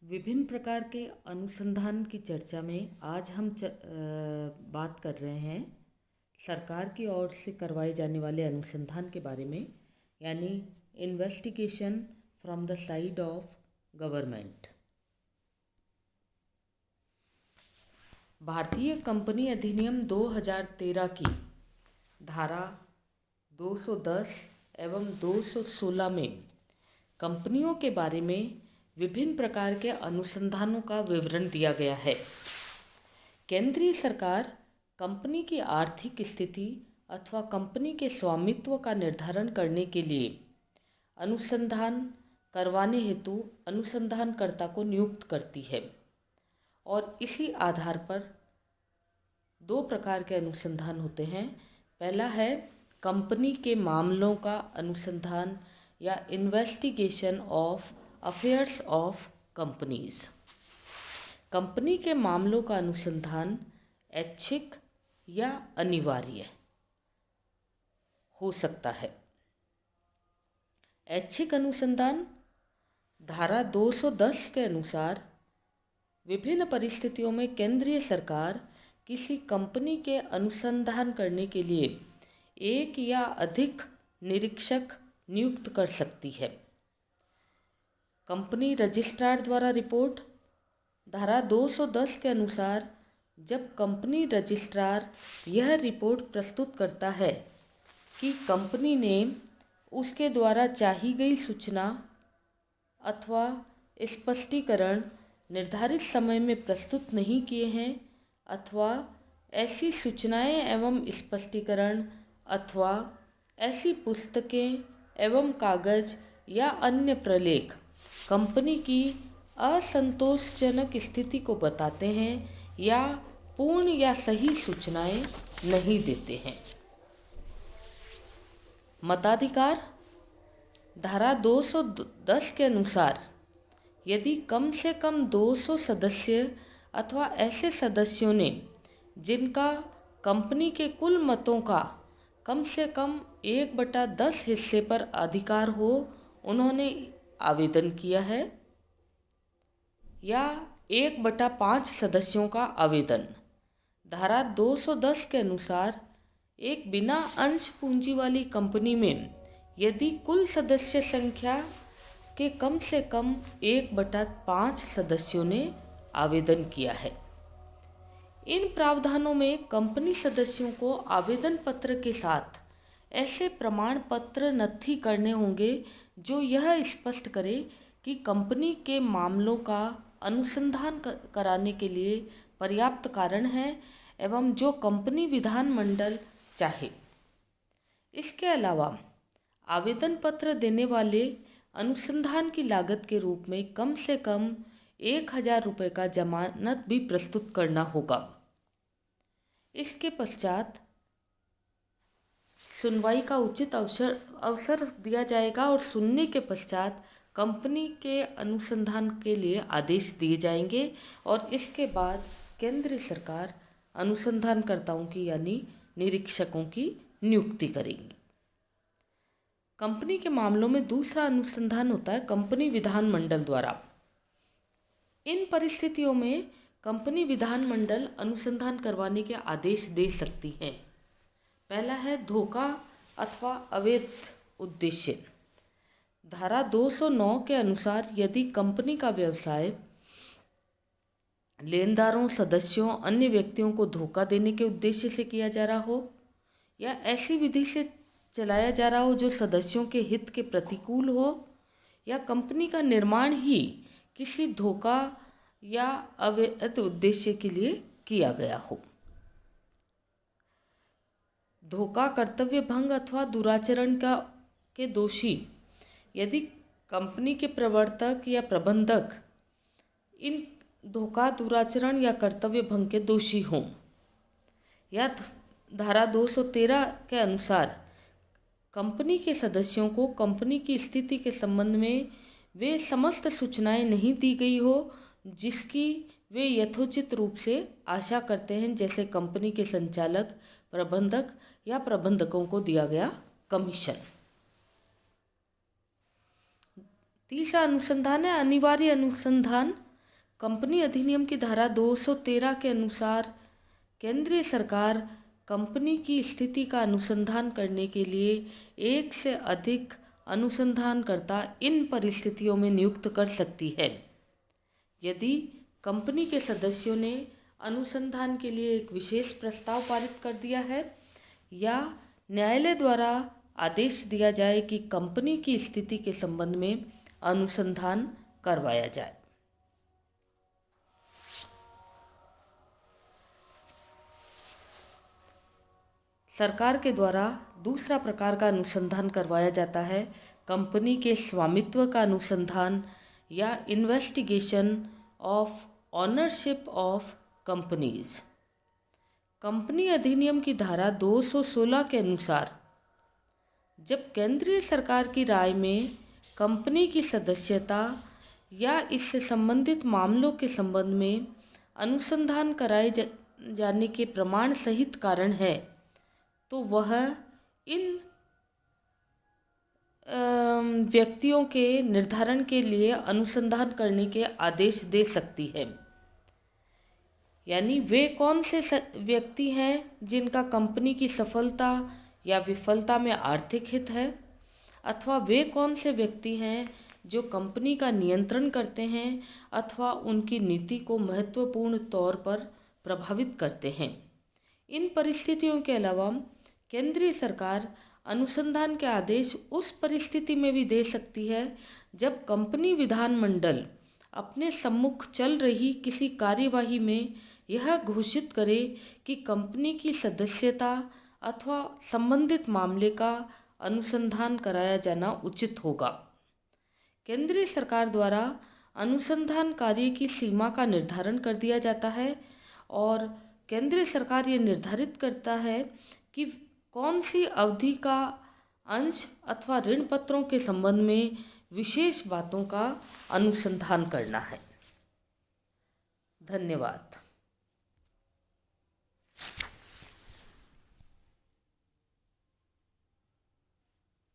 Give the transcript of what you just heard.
विभिन्न प्रकार के अनुसंधान की चर्चा में आज हम बात कर रहे हैं सरकार की ओर से करवाए जाने वाले अनुसंधान के बारे में, यानी investigation from the side of government. भारतीय कंपनी अधिनियम 2013 की धारा 210 एवं 216 में कंपनियों के बारे में विभिन्न प्रकार के अनुसंधानों का विवरण दिया गया है। केंद्रीय सरकार कंपनी की आर्थिक स्थिति अथवा कंपनी के स्वामित्व का निर्धारण करने के लिए अनुसंधान करवाने हेतु अनुसंधानकर्ता को नियुक्त करती है और इसी आधार पर दो प्रकार के अनुसंधान होते हैं। पहला है कंपनी के मामलों का अनुसंधान या investigation of affairs of companies. Company के मामलों का अनुसंधान ऐच्छिक या अनिवार्य हो सकता है। ऐच्छिक अनुसंधान धारा 210 के अनुसार विभिन्न परिस्थितियों में केंद्रीय सरकार किसी कंपनी के अनुसंधान करने के लिए एक या अधिक निरीक्षक नियुक्त कर सकती है। कंपनी रजिस्ट्रार द्वारा रिपोर्ट धारा 210 के अनुसार जब कंपनी रजिस्ट्रार यह रिपोर्ट प्रस्तुत करता है कि कंपनी ने उसके द्वारा चाही गई सूचना अथवा स्पष्टीकरण निर्धारित समय में प्रस्तुत नहीं किए हैं अथवा ऐसी सूचनाएं एवं स्पष्टीकरण अथवा ऐसी पुस्तकें एवं कागज या अन्य प्रलेख कंपनी की असंतोषजनक स्थिति को बताते हैं या पूर्ण या सही सूचनाएं नहीं देते हैं। मताधिकार धारा 210 के अनुसार यदि कम से कम 200 सदस्य अथवा ऐसे सदस्यों ने जिनका कंपनी के कुल मतों का कम से कम 1/10 हिस्से पर अधिकार हो, उन्होंने आवेदन किया है, या 1/5 सदस्यों का आवेदन। धारा 210 के अनुसार एक बिना अंश पूंजी वाली कंपनी में यदि कुल सदस्य संख्या के कम से कम 1/5 सदस्यों ने आवेदन किया है। इन प्रावधानों में कंपनी सदस्यों को आवेदन पत्र के साथ ऐसे प्रमाण पत्र नत्थी करने होंगे जो यह स्पष्ट करे कि कंपनी के मामलों का अनुसंधान कराने के लिए पर्याप्त कारण है एवं जो कंपनी विधानमंडल चाहे। इसके अलावा आवेदन पत्र देने वाले अनुसंधान की लागत के रूप में कम से कम 1000 रुपये का जमानत भी प्रस्तुत करना होगा। इसके पश्चात सुनवाई का उचित अवसर दिया जाएगा और सुनने के पश्चात कंपनी के अनुसंधान के लिए आदेश दिए जाएंगे और इसके बाद केंद्रीय सरकार अनुसंधानकर्ताओं की यानी निरीक्षकों की नियुक्ति करेंगी। कंपनी के मामलों में दूसरा अनुसंधान होता है कंपनी विधानमंडल द्वारा। इन परिस्थितियों में कंपनी विधानमंडल अनुसंधान करवाने के आदेश दे सकती है। पहला है धोखा अथवा अवैध उद्देश्य। धारा 209 के अनुसार यदि कंपनी का व्यवसाय लेनदारों, सदस्यों, अन्य व्यक्तियों को धोखा देने के उद्देश्य से किया जा रहा हो या ऐसी विधि से चलाया जा रहा हो जो सदस्यों के हित के प्रतिकूल हो या कंपनी का निर्माण ही किसी धोखा या अवैध उद्देश्य के लिए किया गया हो। धोखा, कर्तव्य भंग अथवा दुराचरण के दोषी यदि कंपनी के प्रवर्तक या प्रबंधक इन धोखा, दुराचरण या कर्तव्य भंग के दोषी हों, या धारा 213 के अनुसार कंपनी के सदस्यों को कंपनी की स्थिति के संबंध में वे समस्त सूचनाएं नहीं दी गई हो जिसकी वे यथोचित रूप से आशा करते हैं, जैसे कंपनी के संचालक, प्रबंधक या प्रबंधकों को दिया गया कमीशन। तीसरा अनुसंधान है अनिवार्य अनुसंधान कंपनी अधिनियम की धारा 213 के अनुसार केंद्रीय सरकार कंपनी की स्थिति का अनुसंधान करने के लिए एक से अधिक अनुसंधानकर्ता इन परिस्थितियों में नियुक्त कर सकती है। यदि कंपनी के सदस्यों ने अनुसंधान के लिए एक विशेष प्रस्ताव पारित कर दिया है या न्यायालय द्वारा आदेश दिया जाए कि कंपनी की स्थिति के संबंध में अनुसंधान करवाया जाए। सरकार के द्वारा दूसरा प्रकार का अनुसंधान करवाया जाता है कंपनी के स्वामित्व का अनुसंधान या investigation of ownership of companies. Company अधिनियम की धारा 216 के अनुसार जब केंद्रीय सरकार की राय में कंपनी की सदस्यता या इससे संबंधित मामलों के संबंध में अनुसंधान कराए जाने के प्रमाण सहित कारण है तो वह इन व्यक्तियों के निर्धारण के लिए अनुसंधान करने के आदेश दे सकती है। यानी वे कौन से व्यक्ति हैं जिनका कंपनी की सफलता या विफलता में आर्थिक हित है, अथवा वे कौन से व्यक्ति हैं जो कंपनी का नियंत्रण करते हैं अथवा उनकी नीति को महत्वपूर्ण तौर पर प्रभावित करते हैं। इन परिस्थितियों के अलावा केंद्रीय सरकार अनुसंधान के आदेश उस परिस्थिति में भी दे सकती है जब कंपनी विधानमंडल अपने सम्मुख चल रही किसी कार्यवाही में यह घोषित करे कि कंपनी की सदस्यता अथवा संबंधित मामले का अनुसंधान कराया जाना उचित होगा। केंद्रीय सरकार द्वारा अनुसंधान कार्य की सीमा का निर्धारण कर दिया जाता है और केंद्रीय सरकार ये निर्धारित करता है कि कौन सी अवधि का अंश अथवा ऋण पत्रों के संबंध में विशेष बातों का अनुसंधान करना है। धन्यवाद।